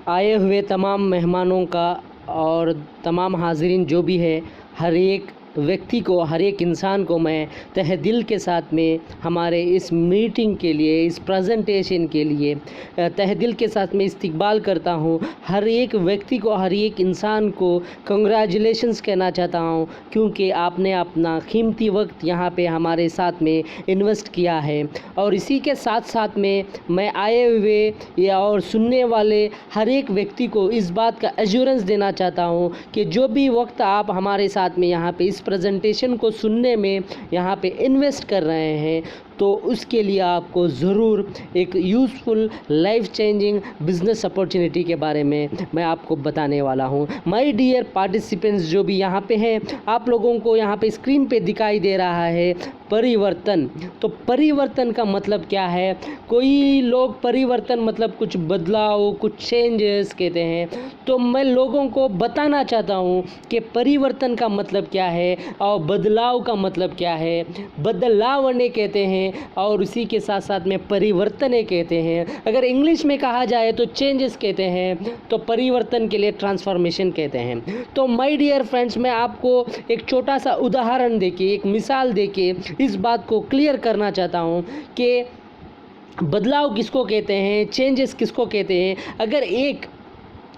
आए हुए तमाम मेहमानों का और तमाम हाज़रीन जो भी है, हर एक व्यक्ति को, हर एक इंसान को मैं तहे दिल के साथ में हमारे इस मीटिंग के लिए, इस प्रेजेंटेशन के लिए तहे दिल के साथ में इस्तकबाल करता हूँ। हर एक व्यक्ति को, हर एक इंसान को कंग्रेचुलेशंस कहना चाहता हूँ, क्योंकि आपने अपना कीमती वक्त यहाँ पे हमारे साथ में इन्वेस्ट किया है। और इसी के साथ साथ में मैं आए हुए या और सुनने वाले हर एक व्यक्ति को इस बात का एश्योरेंस देना चाहता हूँ कि जो भी वक्त आप हमारे साथ में यहाँ पे इस प्रेजेंटेशन को सुनने में यहाँ पे इन्वेस्ट कर रहे हैं, तो उसके लिए आपको ज़रूर एक useful life changing business opportunity के बारे में मैं आपको बताने वाला हूँ। माय डियर पार्टिसिपेंट्स जो भी यहाँ पे हैं, आप लोगों को यहाँ पे स्क्रीन पे दिखाई दे रहा है परिवर्तन। तो परिवर्तन का मतलब क्या है? कोई लोग परिवर्तन मतलब कुछ बदलाव, कुछ चेंजेस कहते हैं। तो मैं लोगों को बताना चाहता हूँ कि परिवर्तन का मतलब क्या है और बदलाव का मतलब क्या है। बदलाव ने कहते हैं और उसी के साथ साथ में परिवर्तन कहते हैं। अगर इंग्लिश में कहा जाए तो चेंजेस कहते हैं, तो परिवर्तन के लिए ट्रांसफॉर्मेशन कहते हैं। तो माय डियर फ्रेंड्स, मैं आपको एक छोटा सा उदाहरण देके, एक मिसाल देके इस बात को क्लियर करना चाहता हूँ कि बदलाव किसको कहते हैं, चेंजेस किसको कहते हैं। अगर एक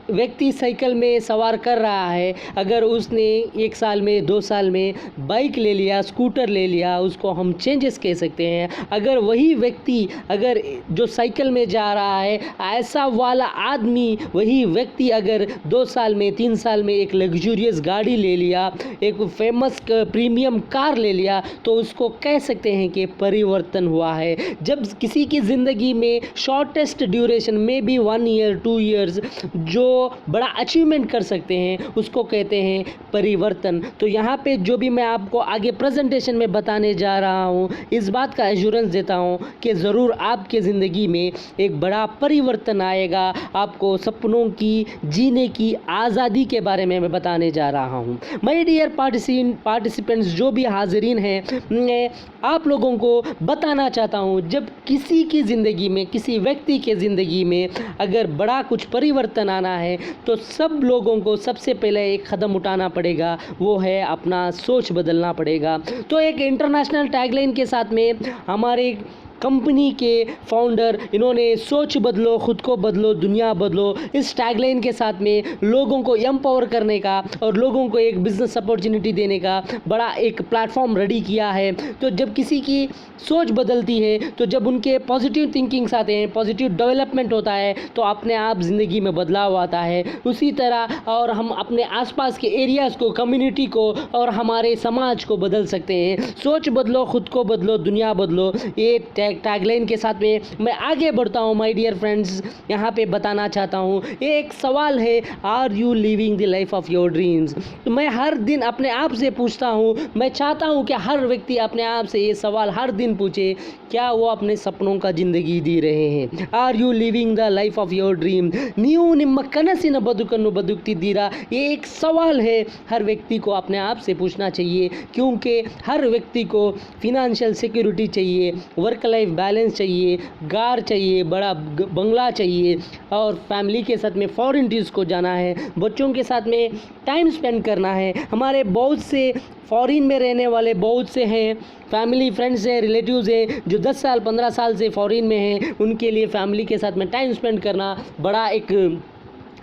व्यक्ति साइकिल में सवार कर रहा है, अगर उसने 1 साल में, 2 साल में बाइक ले लिया, स्कूटर ले लिया, उसको हम चेंजेस कह सकते हैं। अगर वही व्यक्ति, अगर जो साइकिल में जा रहा है, ऐसा वाला आदमी, वही व्यक्ति अगर 2 साल में, 3 साल में एक लग्जूरियस गाड़ी ले लिया, एक फेमस प्रीमियम कार ले लिया, तो उसको कह सकते हैं कि परिवर्तन हुआ है। जब किसी की ज़िंदगी में शॉर्टेस्ट ड्यूरेशन में भी 1 ईयर, 2 ईयर्स जो बड़ा अचीवमेंट कर सकते हैं, उसको कहते हैं परिवर्तन। तो यहाँ पे जो भी मैं आपको आगे प्रेजेंटेशन में बताने जा रहा हूँ, इस बात का एश्योरेंस देता हूँ कि ज़रूर आपके ज़िंदगी में एक बड़ा परिवर्तन आएगा। आपको सपनों की जीने की आज़ादी के बारे में मैं बताने जा रहा हूँ। माय डियर पार्टिसिपेंट्स जो भी हाज़रीन हैं, मैं आप लोगों को बताना चाहता हूँ, जब किसी की ज़िंदगी में, किसी व्यक्ति के ज़िंदगी में अगर बड़ा कुछ परिवर्तन आना है, तो सब लोगों को सबसे पहले एक कदम उठाना पड़ेगा, वो है अपना सोच बदलना पड़ेगा। तो एक इंटरनेशनल टैगलाइन के साथ में हमारे कंपनी के फाउंडर, इन्होंने सोच बदलो, खुद को बदलो, दुनिया बदलो, इस टैगलाइन के साथ में लोगों को एम्पावर करने का और लोगों को एक बिज़नेस अपॉर्चुनिटी देने का बड़ा एक प्लेटफॉर्म रेडी किया है। तो जब किसी की सोच बदलती है, तो जब उनके पॉजिटिव थिंकिंग्स आते हैं, पॉजिटिव डेवलपमेंट होता है, तो अपने आप ज़िंदगी में बदलाव आता है। उसी तरह और हम अपने आसपास के एरियाज़ को, कम्युनिटी को और हमारे समाज को बदल सकते हैं। सोच बदलो, खुद को बदलो, दुनिया बदलो, ये टैगलाइन के साथ में मैं आगे बढ़ता हूँ। माय डियर फ्रेंड्स, यहाँ पे बताना चाहता हूँ, ये एक सवाल है, are you living the life of your dreams. तो मैं हर दिन अपने आप से पूछता हूँ, मैं चाहता हूँ कि हर व्यक्ति अपने आप से ये सवाल हर दिन पूछे, क्या वो अपने सपनों का ज़िंदगी जी रहे हैं। Are you living the life of your dream. नीऊ निम्म कनसिन बदुकन्नु बदुक्तिद्दीरा, ये एक सवाल है, हर व्यक्ति को अपने आप से पूछना चाहिए, क्योंकि हर व्यक्ति को फिनेंशियल सिक्योरिटी चाहिए, वर्क लाइफ बैलेंस चाहिए, कार चाहिए, बड़ा बंगला चाहिए और फैमिली के साथ में फॉरेन ट्रिप्स को जाना है, बच्चों के साथ में टाइम स्पेंड करना है। हमारे बहुत से फॉरेन में रहने वाले बहुत से हैं, फैमिली फ्रेंड्स हैं, रिलेटिव्स हैं, जो 10 साल 15 साल से फॉरेन में हैं, उनके लिए फैमिली के साथ में टाइम स्पेंड करना बड़ा एक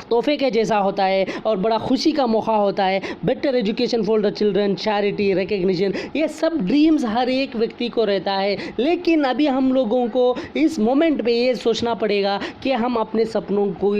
तोहफे के जैसा होता है और बड़ा खुशी का मौका होता है। Better education for the children, charity, recognition, ये सब ड्रीम्स हर एक व्यक्ति को रहता है। लेकिन अभी हम लोगों को इस मोमेंट पे ये सोचना पड़ेगा कि हम अपने सपनों को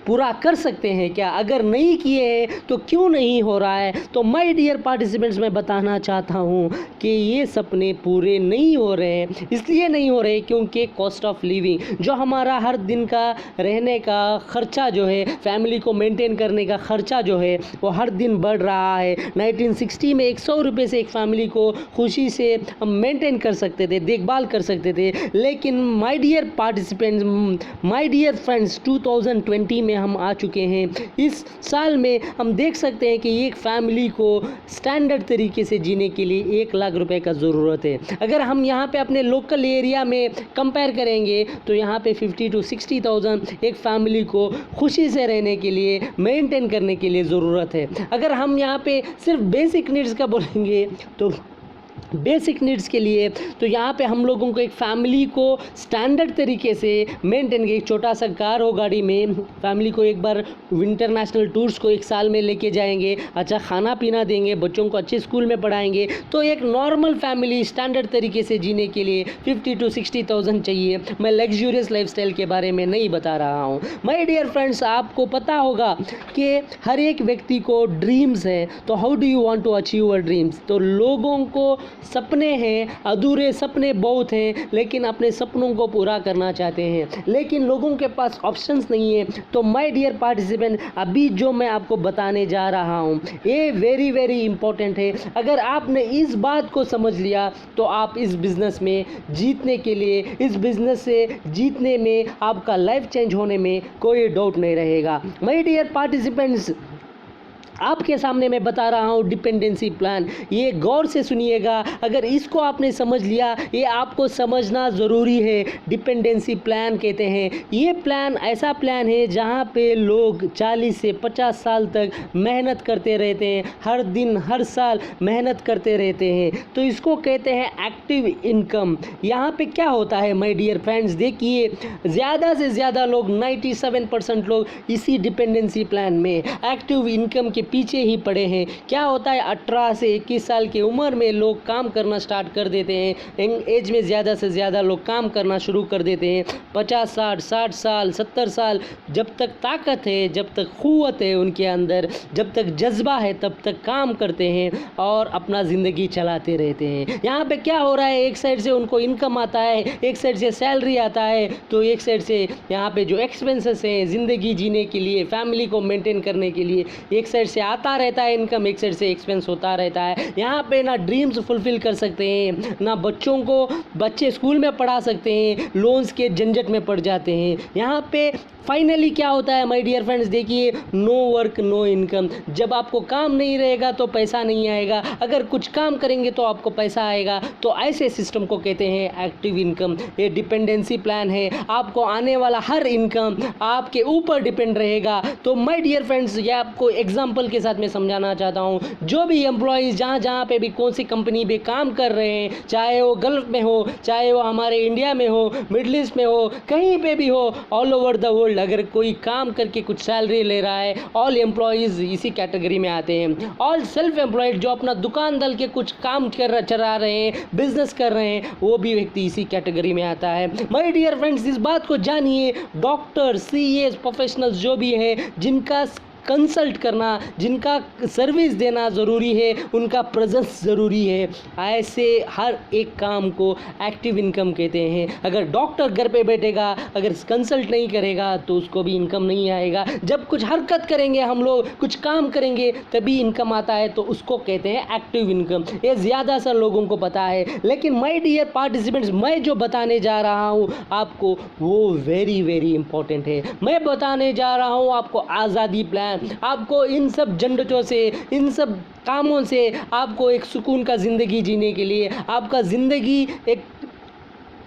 पूरा कर सकते हैं क्या? अगर नहीं किए हैं तो क्यों नहीं हो रहा है? तो माय डियर पार्टिसिपेंट्स, मैं बताना चाहता हूँ कि ये सपने पूरे नहीं हो रहे हैं। इसलिए नहीं हो रहे क्योंकि कॉस्ट ऑफ लिविंग, जो हमारा हर दिन का रहने का खर्चा जो है, फैमिली को मेंटेन करने का खर्चा जो है, वो हर दिन बढ़ रहा है। 1960 में 100 रुपये से एक फैमिली को खुशी से हम मेंटेन कर सकते थे, देखभाल कर सकते थे। लेकिन my dear participants, my dear friends, 2020 में में हम आ चुके हैं। इस साल में हम देख सकते हैं कि एक फैमिली को स्टैंडर्ड तरीके से जीने के लिए 1 लाख रुपए का ज़रूरत है। अगर हम यहाँ पे अपने लोकल एरिया में कंपेयर करेंगे तो यहाँ पे 50 to 60,000 एक फैमिली को खुशी से रहने के लिए, मेंटेन करने के लिए ज़रूरत है। अगर हम यहाँ पे सिर्फ बेसिक नीड्स का बोलेंगे तो बेसिक नीड्स के लिए तो यहाँ पे हम लोगों को एक फैमिली को स्टैंडर्ड तरीके से मेंटेन, एक छोटा सा कार हो गाड़ी में, फैमिली को एक बार इंटरनेशनल टूर्स को 1 साल में लेके जाएंगे, अच्छा खाना पीना देंगे, बच्चों को अच्छे स्कूल में पढ़ाएंगे, तो एक नॉर्मल फैमिली स्टैंडर्ड तरीके से जीने के लिए 50 to 60,000 चाहिए। मैं लग्जूरियस लाइफस्टाइल के बारे में नहीं बता रहा हूँ। माय डियर फ्रेंड्स, आपको पता होगा कि हर एक व्यक्ति को ड्रीम्स है, तो how do you want to achieve your dreams? तो लोगों को सपने हैं, अधूरे सपने बहुत हैं, लेकिन अपने सपनों को पूरा करना चाहते हैं, लेकिन लोगों के पास ऑप्शंस नहीं है। तो माय डियर पार्टिसिपेंट, अभी जो मैं आपको बताने जा रहा हूँ ये वेरी वेरी इंपॉर्टेंट है। अगर आपने इस बात को समझ लिया तो आप इस बिज़नेस में जीतने के लिए, इस बिज़नेस से जीतने में, आपका लाइफ चेंज होने में कोई डाउट नहीं रहेगा। माय डियर पार्टिसिपेंट्स, आपके सामने मैं बता रहा हूँ डिपेंडेंसी प्लान, ये गौर से सुनिएगा। अगर इसको आपने समझ लिया, ये आपको समझना ज़रूरी है। डिपेंडेंसी प्लान कहते हैं, ये प्लान ऐसा प्लान है जहाँ पे लोग 40 से 50 साल तक मेहनत करते रहते हैं, हर दिन हर साल मेहनत करते रहते हैं, तो इसको कहते हैं एक्टिव इनकम। यहाँ पे क्या होता है माय डियर फ्रेंड्स, देखिए ज़्यादा से ज़्यादा लोग 97% लोग इसी डिपेंडेंसी प्लान में एक्टिव इनकम के पीछे ही पड़े हैं। क्या होता है, 18 से 21 साल की उम्र में लोग काम करना स्टार्ट कर देते हैं, यंग एज में ज़्यादा से ज़्यादा लोग काम करना शुरू कर देते हैं। 50, 60 साल, 70 साल, जब तक ताकत है, जब तक क़ुव्वत है उनके अंदर, जब तक जज्बा है, तब तक काम करते हैं और अपना ज़िंदगी चलाते रहते हैं। यहाँ पे क्या हो रहा है, एक साइड से उनको इनकम आता है, एक साइड से सैलरी आता है, तो एक साइड से यहाँ पे जो एक्सपेंसेस हैं ज़िंदगी जीने के लिए, फैमिली को मेंटेन करने के लिए, एक साइड से आता रहता है इनकम, एक साइड से एक्सपेंस होता रहता है। यहाँ पे ना ड्रीम्स फुलफिल कर सकते हैं, ना बच्चे स्कूल में पढ़ा सकते हैं, लोन्स के झंझट में पड़ जाते हैं। यहाँ पे फाइनली क्या होता है माय डियर फ्रेंड्स, देखिए नो वर्क नो इनकम। जब आपको काम नहीं रहेगा तो पैसा नहीं आएगा, अगर कुछ काम करेंगे तो आपको पैसा आएगा। तो ऐसे सिस्टम को कहते हैं एक्टिव इनकम। ये डिपेंडेंसी प्लान है, आपको आने वाला हर इनकम आपके ऊपर डिपेंड रहेगा। तो माय डियर फ्रेंड्स, ये आपको एग्जांपल के साथ मैं समझाना चाहता हूँ। जो भी एम्प्लॉयज़ जहाँ पे भी कौन सी कंपनी में काम कर रहे हैं, चाहे वो गल्फ में हो, चाहे वो हमारे इंडिया में हो, मिडल ईस्ट में हो, कहीं पे भी हो, ऑल ओवर द वर्ल्ड, अगर कोई काम करके कुछ सैलरी ले रहा है, ऑल एम्प्लॉयज़ इसी कैटेगरी में आते हैं। ऑल सेल्फ एम्प्लॉयड, जो अपना दुकान डाल के कुछ काम चला रहे हैं, बिजनेस कर रहे हैं, वो भी व्यक्ति इसी कैटेगरी में आता है। माय डियर फ्रेंड्स, इस बात को जानिए, डॉक्टर, सीएस प्रोफेशनल्स जो भी हैं, जिनका कंसल्ट करना, जिनका सर्विस देना ज़रूरी है, उनका प्रेजेंस ज़रूरी है, ऐसे हर एक काम को एक्टिव इनकम कहते हैं। अगर डॉक्टर घर पे बैठेगा, अगर कंसल्ट नहीं करेगा तो उसको भी इनकम नहीं आएगा। जब कुछ हरकत करेंगे, हम लोग कुछ काम करेंगे, तभी इनकम आता है, तो उसको कहते हैं एक्टिव इनकम। ये ज़्यादा सा लोगों को पता है, लेकिन माय डियर पार्टिसिपेंट्स, मैं जो बताने जा रहा हूँ आपको, वो वेरी वेरी इंपॉर्टेंट है। मैं बताने जा रहा हूँ आपको आज़ादी प्लान। आपको इन सब झंझटों से, इन सब कामों से आपको एक सुकून का ज़िंदगी जीने के लिए, आपका ज़िंदगी एक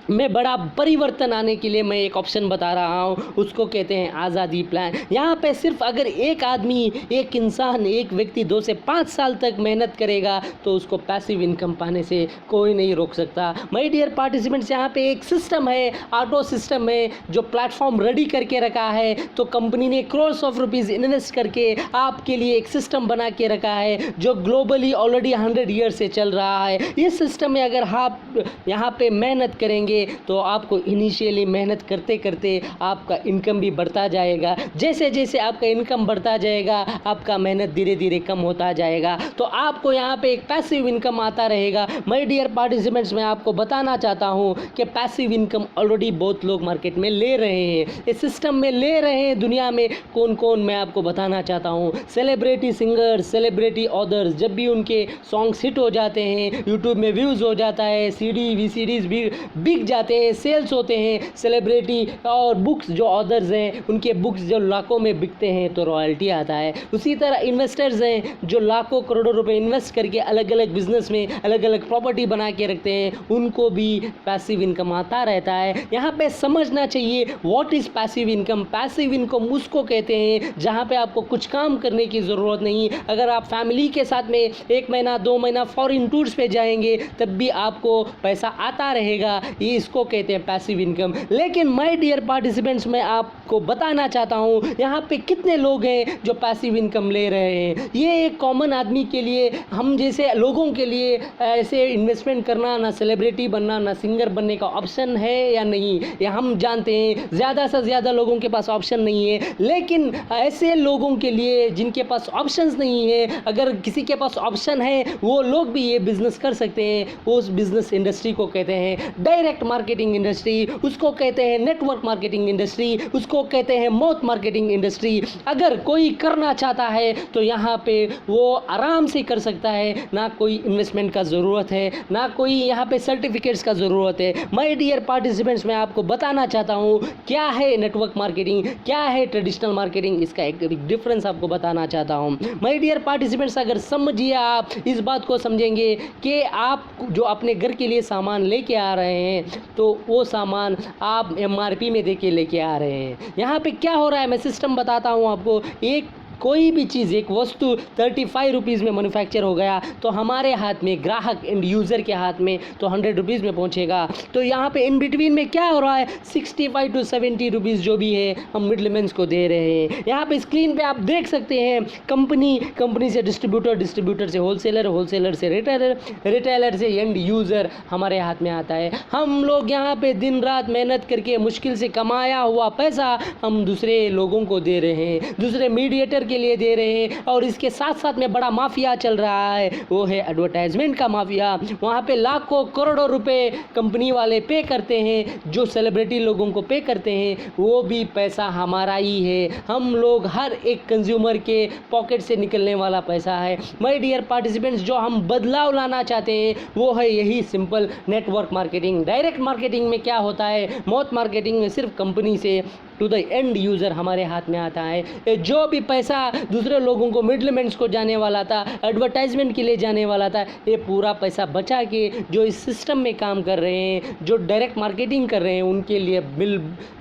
में बड़ा परिवर्तन आने के लिए मैं एक ऑप्शन बता रहा हूँ, उसको कहते हैं आज़ादी प्लान। यहाँ पे सिर्फ अगर एक आदमी, एक इंसान, एक व्यक्ति 2 से 5 साल तक मेहनत करेगा तो उसको पैसिव इनकम पाने से कोई नहीं रोक सकता। माय डियर पार्टिसिपेंट्स, यहाँ पे एक सिस्टम है, ऑटो सिस्टम है, जो प्लेटफॉर्म रेडी करके रखा है। तो कंपनी ने crores of rupees इन्वेस्ट करके आपके लिए एक सिस्टम बना के रखा है, जो ग्लोबली ऑलरेडी 100 ईयर से चल रहा है। इस सिस्टम में अगर आप यहाँ पे मेहनत करेंगे तो आपको इनिशियली मेहनत करते करते आपका इनकम भी बढ़ता जाएगा। जैसे जैसे आपका इनकम बढ़ता जाएगा, आपका मेहनत धीरे धीरे कम होता जाएगा, तो आपको यहाँ पे एक पैसिव इनकम आता रहेगा। माय डियर पार्टिसिपेंट्स, मैं आपको बताना चाहता हूँ कि पैसिव इनकम ऑलरेडी बहुत लोग मार्केट में ले रहे हैं, इस सिस्टम में ले रहे हैं। दुनिया में कौन कौन, मैं आपको बताना चाहता हूँ। सेलिब्रिटी सिंगर्स, सेलिब्रिटी ऑथर्स, जब भी उनके सॉन्ग्स हिट हो जाते हैं, यूट्यूब में व्यूज़ हो जाता है, CD VCDs भी बिक जाते हैं, सेल्स होते हैं, सेलिब्रिटी और बुक्स जो ऑथर्स हैं उनके बुक्स जो लाखों में बिकते हैं तो रॉयल्टी आता है। उसी तरह इन्वेस्टर्स हैं जो लाखों करोड़ों रुपए इन्वेस्ट करके अलग अलग बिजनेस में अलग अलग प्रॉपर्टी बना के रखते हैं, उनको भी पैसिव इनकम आता रहता है। यहाँ पे समझना चाहिए what is passive income. Passive income उसको कहते हैं जहाँ पे आपको कुछ काम करने की ज़रूरत नहीं। अगर आप फैमिली के साथ में 1 महीना 2 महीना फॉरेन टूर्स पे जाएंगे तब भी आपको पैसा आता रहेगा, ये इसको कहते हैं पैसिव इनकम। लेकिन माय डियर पार्टिसिपेंट्स, मैं आपको बताना चाहता हूँ यहाँ पे कितने लोग हैं जो पैसिव इनकम ले रहे हैं। ये एक कॉमन आदमी के लिए, हम जैसे लोगों के लिए ऐसे इन्वेस्टमेंट करना, ना सेलिब्रिटी बनना, ना सिंगर बनने का ऑप्शन है या नहीं, ये हम जानते हैं। ज़्यादा से ज़्यादा लोगों के पास ऑप्शन नहीं है, लेकिन ऐसे लोगों के लिए जिनके पास ऑप्शंस नहीं है, अगर किसी के पास ऑप्शन है वो लोग भी ये बिज़नेस कर सकते हैं। उस बिज़नेस इंडस्ट्री को कहते हैं डायरेक्ट मार्केटिंग इंडस्ट्री, उसको कहते हैं नेटवर्क मार्केटिंग इंडस्ट्री, उसको कहते हैं मौत मार्केटिंग इंडस्ट्री। अगर कोई करना चाहता है तो यहाँ पे वो आराम से कर सकता है, ना कोई इन्वेस्टमेंट का ज़रूरत है, ना कोई यहाँ पे सर्टिफिकेट्स का ज़रूरत है। माय डियर पार्टिसिपेंट्स, मैं आपको बताना चाहता हूँ क्या है नेटवर्क मार्केटिंग, क्या है ट्रेडिशनल मार्केटिंग, इसका एक डिफरेंस आपको बताना चाहता हूँ। माय डियर पार्टिसिपेंट्स, अगर समझिए, आप इस बात को समझेंगे कि आप जो अपने घर के लिए सामान लेके आ रहे हैं तो वो सामान आप MRP में दे के लेके आ रहे हैं। यहाँ पे क्या हो रहा है, मैं सिस्टम बताता हूँ आपको। एक कोई भी चीज़, एक वस्तु 35 रुपीज़ में मैन्युफैक्चर हो गया तो हमारे हाथ में, ग्राहक एंड यूज़र के हाथ में तो 100 रुपीज़ में पहुंचेगा। तो यहाँ पे इन बिटवीन में क्या हो रहा है, 65 टू 70 रुपीज़ जो भी है हम मिडलमैन्स को दे रहे हैं। यहाँ पे स्क्रीन पे आप देख सकते हैं कंपनी से डिस्ट्रीब्यूटर, डिस्ट्रीब्यूटर से होलसेलर, होलसेलर से रिटेलर, रिटेलर से एंड यूज़र हमारे हाथ में आता है। हम लोग यहाँ पे दिन रात मेहनत करके मुश्किल से कमाया हुआ पैसा हम दूसरे लोगों को दे रहे हैं, दूसरे मीडिएटर के लिए दे रहे हैं। और इसके साथ साथ में बड़ा माफिया चल रहा है, वो है एडवर्टाइजमेंट का माफिया। वहाँ पे लाखों करोड़ों रुपए कंपनी वाले पे करते हैं, जो सेलिब्रिटी लोगों को पे करते हैं वो भी पैसा हमारा ही है। हम लोग हर एक कंज्यूमर के पॉकेट से निकलने वाला पैसा है। माय डियर पार्टिसिपेंट्स, जो हम बदलाव लाना चाहते हैं वो है यही simple network marketing. Direct marketing में क्या होता है, मौत मार्केटिंग में सिर्फ कंपनी से टू द एंड यूज़र हमारे हाथ में आता है। जो भी पैसा दूसरे लोगों को, मिडलमैन्स को जाने वाला था, एडवर्टाइजमेंट के लिए जाने वाला था, ये पूरा पैसा बचा के जो इस सिस्टम में काम कर रहे हैं, जो डायरेक्ट मार्केटिंग कर रहे हैं, उनके लिए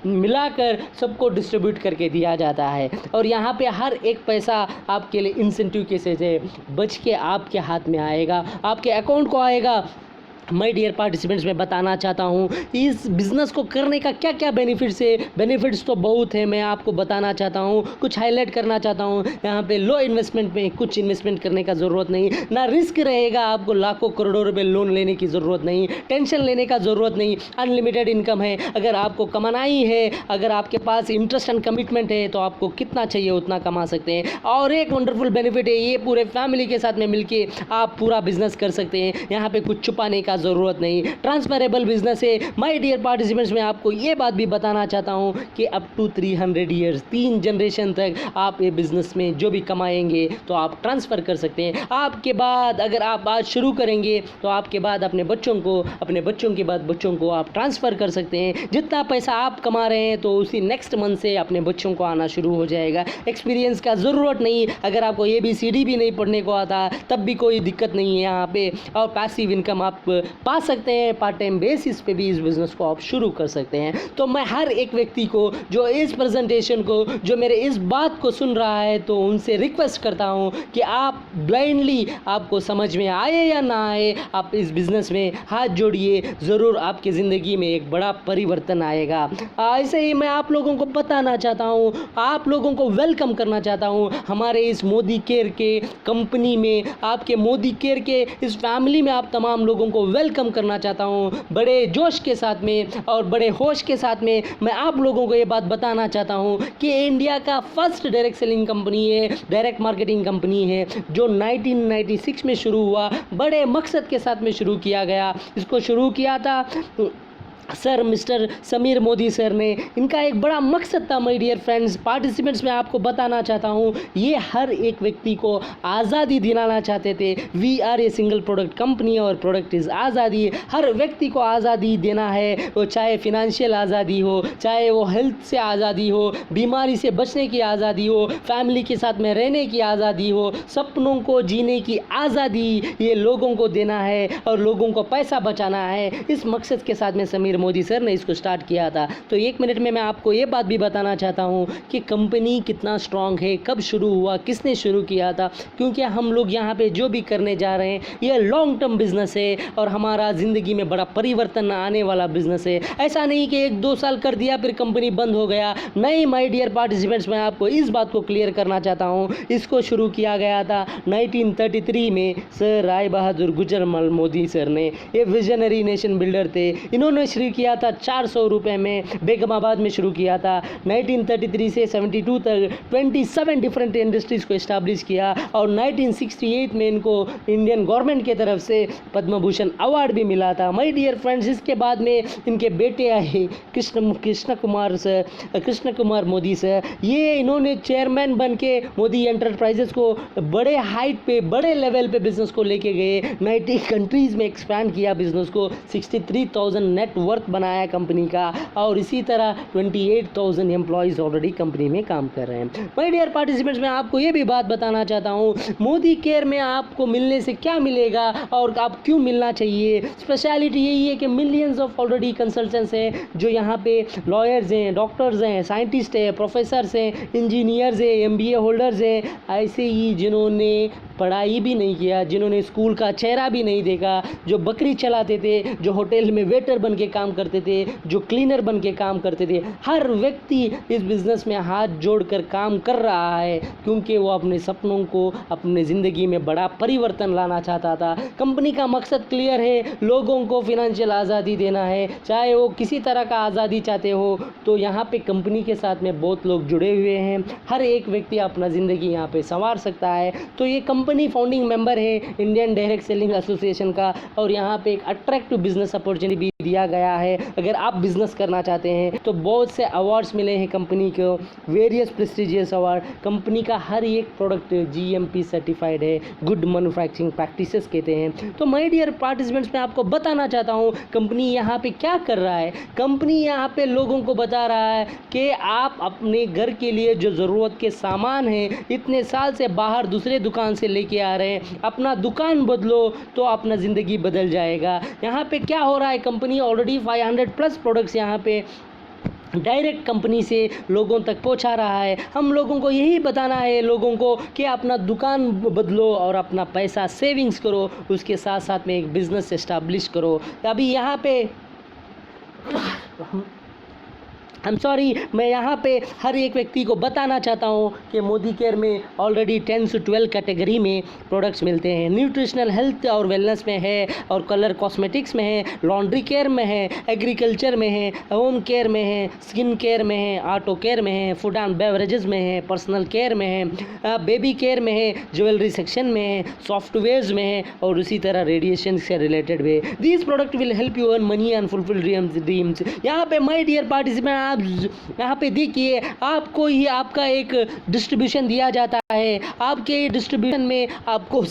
मिलाकर सबको डिस्ट्रीब्यूट करके दिया जाता है। और यहाँ पे हर एक पैसा आपके लिए इंसेंटिव केसेस है, बच के आपके हाथ में आएगा, आपके अकाउंट को आएगा। माय डियर पार्टिसिपेंट्स, मैं बताना चाहता हूँ इस बिज़नेस को करने का क्या क्या बेनिफिट्स है। बेनिफिट्स तो बहुत है, मैं आपको बताना चाहता हूँ, कुछ हाईलाइट करना चाहता हूँ। यहाँ पे लो इन्वेस्टमेंट में कुछ इन्वेस्टमेंट करने का ज़रूरत नहीं, ना रिस्क रहेगा, आपको लाखों करोड़ों रुपए लोन लेने की ज़रूरत नहीं, टेंशन लेने का ज़रूरत नहीं। अनलिमिटेड इनकम है, अगर आपको कमाना ही है, अगर आपके पास इंटरेस्ट एंड कमिटमेंट है तो आपको कितना चाहिए उतना कमा सकते हैं। और एक वंडरफुल बेनिफिट है, ये पूरे फैमिली के साथ में मिलके आप पूरा बिजनेस कर सकते हैं। यहाँ पे कुछ छुपाने का ज़रूरत नहीं, ट्रांसफरेबल बिजनेस है। माय डियर पार्टिसिपेंट्स, मैं आपको ये बात भी बताना चाहता हूँ कि अप टू 300 ईयर्स, 3 जनरेशन तक आप ये बिजनेस में जो भी कमाएंगे तो आप ट्रांसफ़र कर सकते हैं। आपके बाद अगर आप आज शुरू करेंगे तो आपके बाद अपने बच्चों को, अपने बच्चों के बाद बच्चों को आप ट्रांसफ़र कर सकते हैं। जितना पैसा आप कमा रहे हैं तो उसी नेक्स्ट मंथ से अपने बच्चों को आना शुरू हो जाएगा। एक्सपीरियंस का ज़रूरत नहीं, अगर आपको ABCD भी नहीं पढ़ने को आता तब भी कोई दिक्कत नहीं है यहाँ पे। और पैसिव इनकम आप पा सकते हैं, पार्ट टाइम बेसिस पे भी इस बिज़नेस को आप शुरू कर सकते हैं। तो मैं हर एक व्यक्ति को जो इस प्रेजेंटेशन को, जो मेरे इस बात को सुन रहा है, तो उनसे रिक्वेस्ट करता हूं कि आप ब्लाइंडली, आपको समझ में आए या ना आए, आप इस बिज़नेस में हाथ जोड़िए, ज़रूर आपकी ज़िंदगी में एक बड़ा परिवर्तन आएगा। ऐसे ही मैं आप लोगों को बताना चाहता हूँ, आप लोगों को वेलकम करना चाहता हूँ हमारे इस मोदी केयर के कंपनी में, आपके मोदी केयर के इस फैमिली में आप तमाम लोगों को वेलकम करना चाहता हूँ। बड़े जोश के साथ में और बड़े होश के साथ में मैं आप लोगों को ये बात बताना चाहता हूँ कि इंडिया का फर्स्ट डायरेक्ट सेलिंग कंपनी है, डायरेक्ट मार्केटिंग कंपनी है, जो 1996 में शुरू हुआ, बड़े मकसद के साथ में शुरू किया गया। इसको शुरू किया था sir mister Sameer Modi sir ने, इनका एक बड़ा मकसद था माय डियर फ्रेंड्स, पार्टिसिपेंट्स मैं आपको बताना चाहता हूँ, ये हर एक व्यक्ति को आज़ादी दिलाना चाहते थे। We are a single product company और प्रोडक्ट इज़ आज़ादी। हर व्यक्ति को आज़ादी देना है, वो चाहे फिनेंशियल आज़ादी हो, चाहे वो हेल्थ से आज़ादी हो, बीमारी से बचने की आज़ादी हो, फैमिली के साथ में रहने की आज़ादी हो, सपनों को जीने की आज़ादी, ये लोगों को देना है और लोगों को पैसा बचाना है। इस मकसद के साथ में समीर मोदी सर ने इसको स्टार्ट किया था। तो एक मिनट में मैं आपको ये बात भी बताना चाहता हूँ कि कंपनी कितना स्ट्रांग है, कब शुरू हुआ, किसने शुरू किया था, क्योंकि हम लोग यहाँ पे जो भी करने जा रहे हैं ये लॉन्ग टर्म बिजनेस है और हमारा ज़िंदगी में बड़ा परिवर्तन आने वाला बिजनेस है। ऐसा नहीं कि 1-2 साल कर दिया फिर कंपनी बंद हो गया, नहीं माय डियर पार्टिसिपेंट्स, मैं आपको इस बात को क्लियर करना चाहता हूँ। इसको शुरू किया गया था 1933 में सर राय बहादुर गुजरमल मोदी सर ने। ये विजनरी नेशन बिल्डर थे, इन्होंने शुरू किया था 400 रुपये में, बेगमाबाद में शुरू किया था। 1933 से 72 तक 27 डिफरेंट इंडस्ट्रीज़ को इस्टेब्लिश किया और 1968 में इनको इंडियन गवर्नमेंट के तरफ से पद्म भूषण अवार्ड भी मिला था। माय डियर फ्रेंड्स, इसके बाद में इनके बेटे आए कृष्ण कुमार मोदी सर, ये इन्होंने चेयरमैन बन के मोदी एंटरप्राइजेस को बड़े हाइट पे, बड़े लेवल पे बिजनेस को लेके गए। 90 कंट्रीज़ में एक्सपैंड किया बिजनेस को, 63,000 नेट वर्थ बनाया कंपनी का और इसी तरह 28,000 एम्प्लॉयज़ ऑलरेडी कंपनी में काम कर रहे हैं। माय डियर पार्टिसिपेंट्स, मैं आपको ये भी बात बताना चाहता हूँ, मोदी केयर में आपको मिलने से क्या मिलेगा और आप क्यों मिलना चाहिए। स्पेशलिटी यही है कि मिलियंस ऑफ ऑलरेडी कंसल्टेंट्स हैं जो यहाँ पे लॉयर्स हैं, डॉक्टर्स हैं, साइंटिस्ट हैं, प्रोफेसर्स हैं, इंजीनियर्स हैं, MBA होल्डर्स हैं, ऐसे ही जिन्होंने पढ़ाई भी नहीं किया, जिन्होंने स्कूल का चेहरा भी नहीं देखा, जो बकरी चलाते थे, जो होटल में वेटर बन के काम करते थे, जो क्लीनर बन के काम करते थे, हर व्यक्ति इस बिज़नेस में हाथ जोड़कर काम कर रहा है क्योंकि वो अपने सपनों को, अपने ज़िंदगी में बड़ा परिवर्तन लाना चाहता था। कंपनी का मकसद क्लियर है, लोगों को फिनेंशियल आज़ादी देना है, चाहे वो किसी तरह का आज़ादी चाहते हो तो यहाँ पे कंपनी के साथ में बहुत लोग जुड़े हुए हैं, हर एक व्यक्ति अपना ज़िंदगी यहाँ पे संवार सकता है। तो ये कंपनी फाउंडिंग मेंबर है इंडियन डायरेक्ट सेलिंग एसोसिएशन का और यहाँ पे एक अट्रैक्टिव बिजनेस अपॉर्चुनिटी भी दिया गया है। अगर आप बिजनेस करना चाहते हैं तो बहुत से अवार्ड्स मिले हैं कंपनी को, वेरियस प्रेस्टिजियस अवार्ड। कंपनी का हर एक प्रोडक्ट GMP सर्टिफाइड है, गुड मैन्युफैक्चरिंग प्रैक्टिसेस कहते हैं। तो माय डियर पार्टिसिपेंट्स, मैं आपको बताना चाहता हूँ कंपनी यहाँ पे क्या कर रहा है। कंपनी यहाँ पे लोगों को बता रहा है कि आप अपने घर के लिए जो ज़रूरत के सामान हैं, इतने साल से बाहर दूसरे दुकान से लेके आ रहे हैं, अपना दुकान बदलो तो अपना ज़िंदगी बदल जाएगा। यहाँ पे क्या हो रहा है, कंपनी ऑलरेडी 500+ प्रोडक्ट्स यहाँ पे डायरेक्ट कंपनी से लोगों तक पहुंचा रहा है। हम लोगों को यही बताना है लोगों को कि अपना दुकान बदलो और अपना पैसा सेविंग्स करो, उसके साथ साथ में एक बिज़नेस एस्टैब्लिश करो। अभी यहाँ पे मैं यहाँ पे हर एक व्यक्ति को बताना चाहता हूँ कि मोदी केयर में ऑलरेडी 10 से 12 कैटेगरी में प्रोडक्ट्स मिलते हैं। न्यूट्रिशनल हेल्थ और वेलनेस में है और कलर कॉस्मेटिक्स में है, लॉन्ड्री केयर में है, एग्रीकल्चर में है, होम केयर में है, स्किन केयर में है, ऑटो केयर में है, फूड एंड बेवरेजेस में है, पर्सनल केयर में है, बेबी केयर में है, ज्वेलरी सेक्शन में है, सॉफ्टवेयर्स में है और उसी तरह रेडिएशन से रिलेटेड भी। These product will help you earn money and fulfil dreams. यहाँ पे माय डियर पार्टिसिपेंट, आप यहाँ पे देखिए, आपको ही आपका एक डिस्ट्रीब्यूशन दिया जाता है। आपके डिस्ट्रीब्यूशन में आपको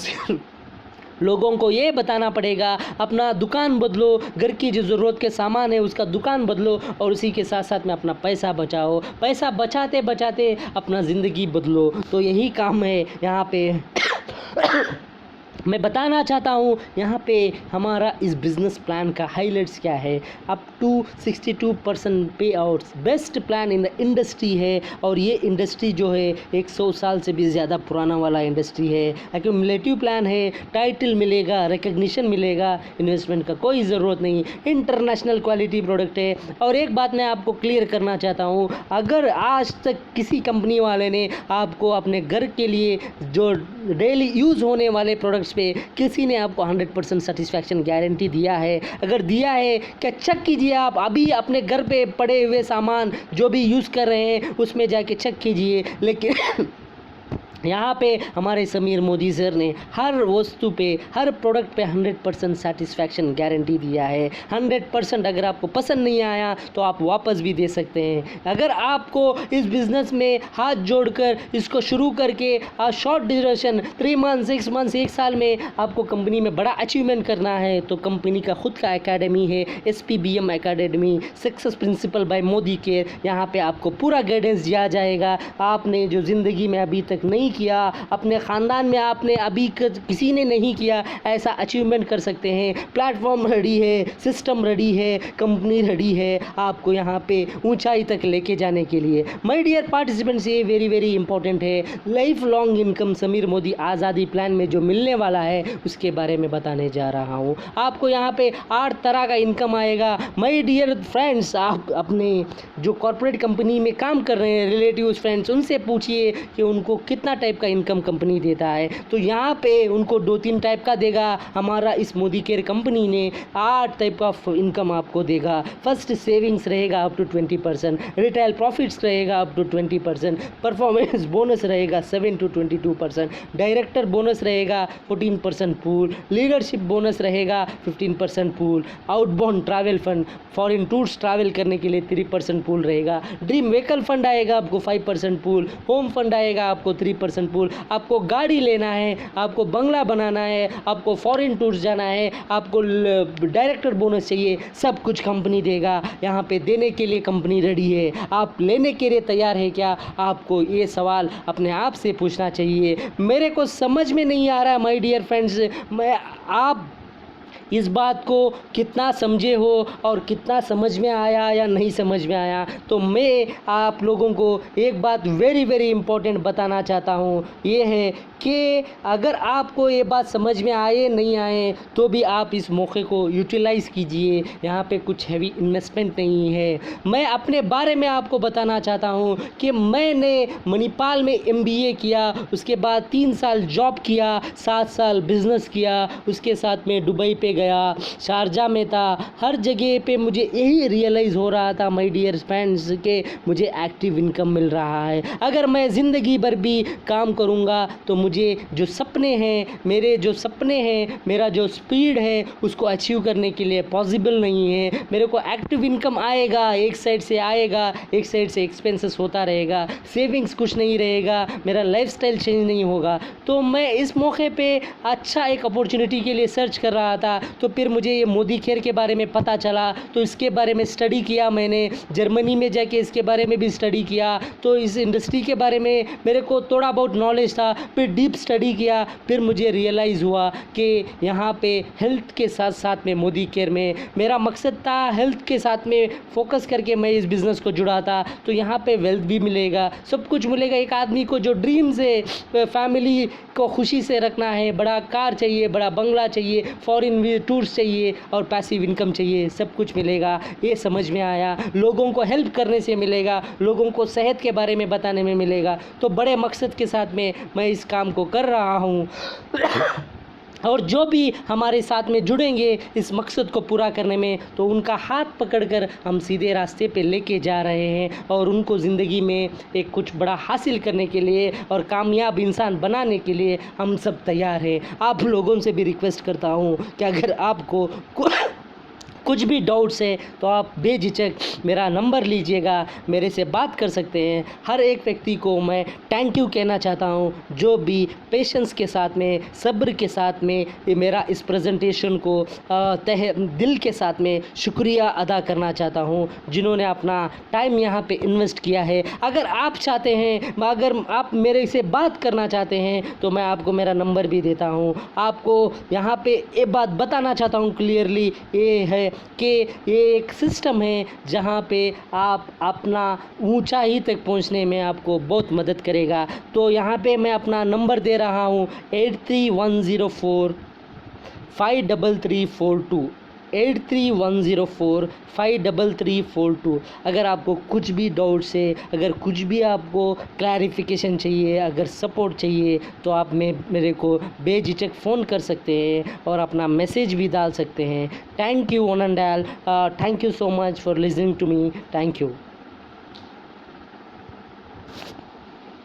लोगों को ये बताना पड़ेगा अपना दुकान बदलो, घर की जो ज़रूरत के सामान है उसका दुकान बदलो और उसी के साथ साथ में अपना पैसा बचाओ। पैसा बचाते बचाते अपना ज़िंदगी बदलो। तो यही काम है यहाँ पे मैं बताना चाहता हूँ। यहाँ पे हमारा इस बिज़नेस प्लान का हाइलाइट्स क्या है, अप टू 62% पे outs, best plan in the industry है। और ये इंडस्ट्री जो है 100 साल से भी ज़्यादा पुराना वाला इंडस्ट्री है। एक्यूमुलेटिव प्लान है, टाइटल मिलेगा, रिकग्निशन मिलेगा, इन्वेस्टमेंट का कोई ज़रूरत नहीं, इंटरनेशनल क्वालिटी प्रोडक्ट है। और एक बात मैं आपको क्लियर करना चाहता हूँ, अगर आज तक किसी कंपनी वाले ने आपको अपने घर के लिए जो डेली यूज़ होने वाले प्रोडक्ट्स पे किसी ने आपको 100% सेटिस्फैक्शन गारंटी दिया है? अगर दिया है, क्या चेक कीजिए। आप अभी अपने घर पे पड़े हुए सामान जो भी यूज़ कर रहे हैं उसमें जाके चेक कीजिए। यहाँ पे हमारे समीर मोदी सर ने हर वस्तु पे, हर प्रोडक्ट पे 100% सेटिस्फैक्शन गारंटी दिया है। 100%। अगर आपको पसंद नहीं आया तो आप वापस भी दे सकते हैं। अगर आपको इस बिज़नेस में हाथ जोड़कर इसको शुरू करके शॉर्ट ड्यूरेशन 3 मंथ 6 मंथ्स 1 साल में आपको कंपनी में बड़ा अचीवमेंट करना है तो कंपनी का खुद का एकेडमी है, SPBM academy, success principal bye Modi care. यहाँ पे आपको पूरा गाइडेंस दिया जाएगा। आपने जो ज़िंदगी में अभी तक नहीं किया, अपने ख़ानदान में आपने अभी किसी ने नहीं किया, ऐसा अचीवमेंट कर सकते हैं। प्लेटफॉर्म रेडी है, सिस्टम रेडी है, कंपनी रेडी है आपको यहाँ पे ऊंचाई तक लेके जाने के लिए। माय डियर पार्टिसिपेंट्स, ये वेरी वेरी इंपॉर्टेंट है। Life long income Sameer Modi आज़ादी प्लान में जो मिलने वाला है उसके बारे में बताने जा रहा हूँ। आपको यहाँ पे 8 तरह का इनकम आएगा। माय डियर फ्रेंड्स, आप अपने जो कॉर्पोरेट कंपनी में काम कर रहे हैं रिलेटिव्स फ्रेंड्स, उनसे पूछिए कि उनको कितना टाइप का इनकम कंपनी देता है। तो यहाँ पे उनको 2-3 टाइप का देगा। हमारा इस मोदी केयर कंपनी ने 8 टाइप का इनकम आपको देगा। फर्स्ट सेविंग्स रहेगा अप टू 20%, रिटेल प्रॉफिट्स रहेगा अप टू 20%, परफॉर्मेंस बोनस रहेगा 7 to 22%, डायरेक्टर बोनस रहेगा 14% पूल, लीडरशिप बोनस रहेगा 15% pool, outbound travel fund, foreign tours travel करने के लिए 3% पूल रहेगा, ड्रीम व्हीकल फंड आएगा आपको 5% पूल, होम फंड आएगा आपको 3% पूल। आपको गाड़ी लेना है, आपको बंगला बनाना है, आपको फॉरेन टूर्स जाना है, आपको डायरेक्टर बोनस चाहिए, सब कुछ कंपनी देगा। यहाँ पे देने के लिए कंपनी रेडी है। आप लेने के लिए तैयार है क्या? आपको ये सवाल अपने आप से पूछना चाहिए। मेरे को समझ में नहीं आ रहा माय डियर फ्रेंड्स, आप इस बात को कितना समझे हो और कितना समझ में आया या नहीं समझ में आया। तो मैं आप लोगों को एक बात वेरी वेरी इंपॉर्टेंट बताना चाहता हूँ, ये है कि अगर आपको ये बात समझ में आए नहीं आए तो भी आप इस मौके को यूटिलाइज़ कीजिए। यहाँ पे कुछ हैवी इन्वेस्टमेंट नहीं है। मैं अपने बारे में आपको बताना चाहता हूँ कि मैंने मणिपाल में MBA किया, उसके बाद 3 साल जॉब किया, 7 साल बिज़नेस किया, उसके साथ में दुबई पे गया, शारजा में था। हर जगह पे मुझे यही रियलाइज़ हो रहा था माय डियर फ्रेंड्स कि मुझे एक्टिव इनकम मिल रहा है। अगर मैं ज़िंदगी भर भी काम करूँगा तो मुझे जो सपने हैं, मेरे जो सपने हैं, मेरा जो स्पीड है उसको अचीव करने के लिए पॉसिबल नहीं है। मेरे को एक्टिव इनकम आएगा, एक साइड से आएगा, एक साइड से एक्सपेंसेस होता रहेगा, सेविंग्स कुछ नहीं रहेगा, मेरा लाइफस्टाइल चेंज नहीं होगा। तो मैं इस मौके पे अच्छा एक अपॉर्चुनिटी के लिए सर्च कर रहा था, तो फिर मुझे ये मोदी केयर के बारे में पता चला, तो इसके बारे में स्टडी किया। मैंने जर्मनी में जाके इसके बारे में भी स्टडी किया, तो इस इंडस्ट्री के बारे में मेरे को थोड़ा बहुत नॉलेज था। फिर डीप स्टडी किया, फिर मुझे रियलाइज़ हुआ कि यहाँ पे हेल्थ के साथ साथ में मोदी केयर में मेरा मकसद था हेल्थ के साथ में फोकस करके मैं इस बिज़नेस को जुड़ा था। तो यहाँ पे वेल्थ भी मिलेगा, सब कुछ मिलेगा। एक आदमी को जो ड्रीम्स है, फैमिली को खुशी से रखना है, बड़ा कार चाहिए, बड़ा बंगला चाहिए, फॉरेन टूर्स चाहिए और पैसिव इनकम चाहिए, सब कुछ मिलेगा। ये समझ में आया। लोगों को हेल्प करने से मिलेगा, लोगों को सेहत के बारे में बताने में मिलेगा। तो बड़े मकसद के साथ में मैं इस काम को कर रहा हूँ। और जो भी हमारे साथ में जुड़ेंगे इस मकसद को पूरा करने में, तो उनका हाथ पकड़कर हम सीधे रास्ते पे लेके जा रहे हैं और उनको ज़िंदगी में एक कुछ बड़ा हासिल करने के लिए और कामयाब इंसान बनाने के लिए हम सब तैयार हैं। आप लोगों से भी रिक्वेस्ट करता हूँ कि अगर आपको कुछ भी डाउट्स है तो आप बेझिझक मेरा नंबर लीजिएगा, मेरे से बात कर सकते हैं। हर एक व्यक्ति को मैं थैंक यू कहना चाहता हूं, जो भी पेशेंस के साथ में, सब्र के साथ में मेरा इस प्रेजेंटेशन को तहे दिल के साथ में शुक्रिया अदा करना चाहता हूं, जिन्होंने अपना टाइम यहां पे इन्वेस्ट किया है। अगर आप चाहते हैं, अगर आप मेरे से बात करना चाहते हैं तो मैं आपको मेरा नंबर भी देता हूं। आपको यहां पे एक बात बताना चाहता हूं क्लियरली, ये है कि ये एक सिस्टम है जहाँ पे आप अपना ऊंचाई तक पहुँचने में आपको बहुत मदद करेगा। तो यहाँ पे मैं अपना नंबर दे रहा हूँ 8310453342, 8310453342। अगर आपको कुछ भी डाउट्स है, अगर कुछ भी आपको क्लैरिफिकेशन चाहिए, अगर सपोर्ट चाहिए, तो आप मेरे को बेझिझक फ़ोन कर सकते हैं और अपना मैसेज भी डाल सकते हैं। Thank you one and all, thank you so much for listening to me, thank you.